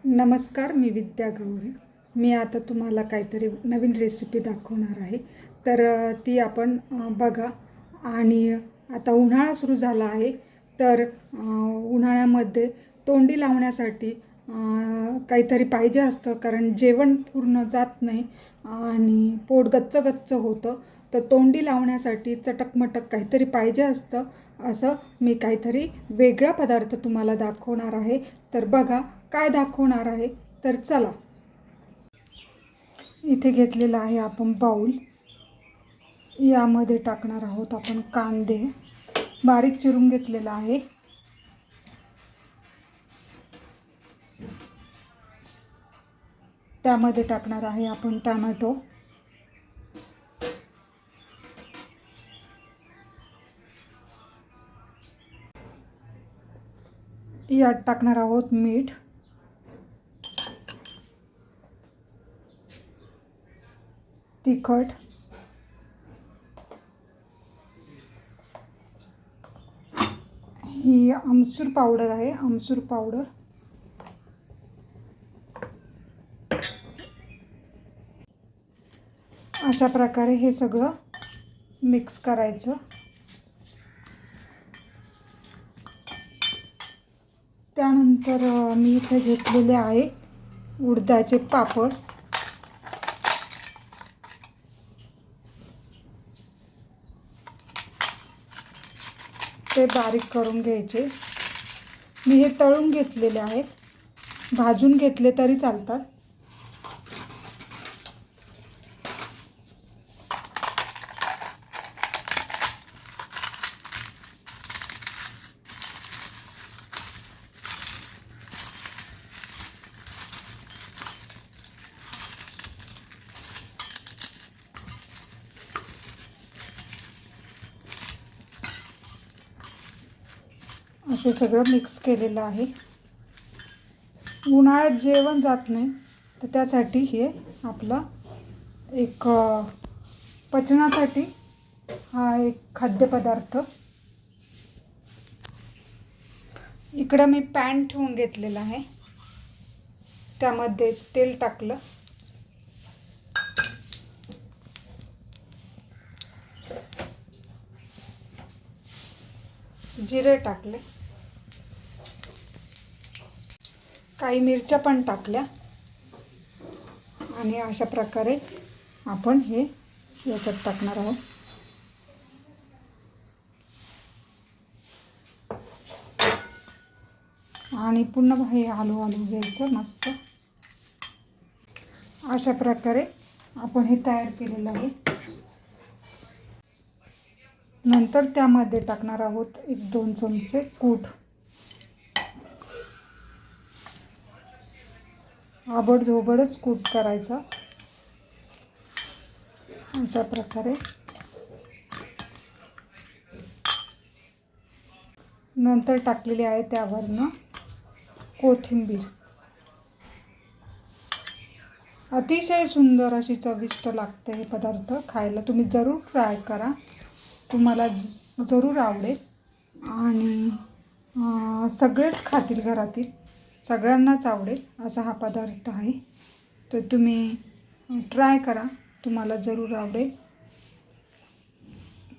नमस्कार, मी विद्या गवळी. मी आता तुम्हाला काहीतरी नवीन रेसिपी दाखवणार आहे. तर ती आपण बघा. आणि आता उन्हाळा सुरू झाला आहे. तर उन्हाळ्यामध्ये तोंडी लावण्यासाठी काहीतरी पाहिजे असतं, कारण जेवण पूर्ण जात नाही आणि पोट गच्च गच्च होतं. तर तोंडी लावण्यासाठी चटकमटक काहीतरी पाहिजे असतं. असं मी काहीतरी वेगळा पदार्थ तुम्हाला दाखवणार आहे. तर बघा काय दाखवणार आहे. तर चला, इथे घेतलेला आहे आपण बाऊल. यामध्ये टाकणार आहोत आपण कांदे, बारीक चिरून घेतलेला आहे. त्यामध्ये टाकणार आहे आपण टोमॅटो, यात टाकणार आहोत मीठ, तिखट, ही आमचूर पावडर आहे, आमचूर पावडर, अशा प्रकारे हे सगळं मिक्स करायचं. त्यानंतर मी इथे घेतलेले आहे उडदाचे पापड. ते बारीक करून घ्यायचे. मी हे तळून घेतलेले आहेत, भाजून घेतले तरी चालतात. असे सगळं मिक्स केलेलं आहे. उन्हाळ्यात जेवण जात नाही, तर त्यासाठी हे आपलं एक पचनासाठी हा एक खाद्यपदार्थ. इकडं मी पॅन ठेवून घेतलेला आहे, त्यामध्ये तेल टाकलं, जिरे टाकले, काही मिरच्या पण टाकल्या आणि अशा प्रकारे आपण हे याच्यात टाकणार आहोत. आणि पुन्हा हे हलवून घ्यायचं मस्त. अशा प्रकारे आपण हे तयार केलेलं आहे. नंतर त्यामध्ये टाकणार आहोत 1-2 चमचे कूट. आबडधोबडच कूट करायचा. अशा प्रकारे नंतर टाकलेली आहे त्यावरनं कोथिंबीर. अतिशय सुंदर अशी चविष्ट लागते हे पदार्थ खायला. तुम्ही जरूर ट्राय करा, तुम्हाला जरूर आवडेल. आणि सगळेच खातील, घरातील सगळ्यांनाच आवडेल असा हा पदार्थ आहे. तर तुम्ही ट्राय करा, तुम्हाला जरूर आवडेल.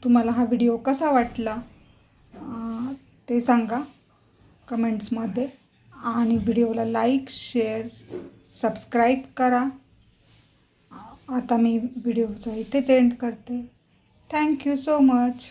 तुम्हाला हा व्हिडिओ कसा वाटला ते सांगा कमेंट्समध्ये. आणि व्हिडिओला लाईक, शेअर, सबस्क्राईब करा. आता मी व्हिडिओचा इथेच एंड करते. Thank you so much.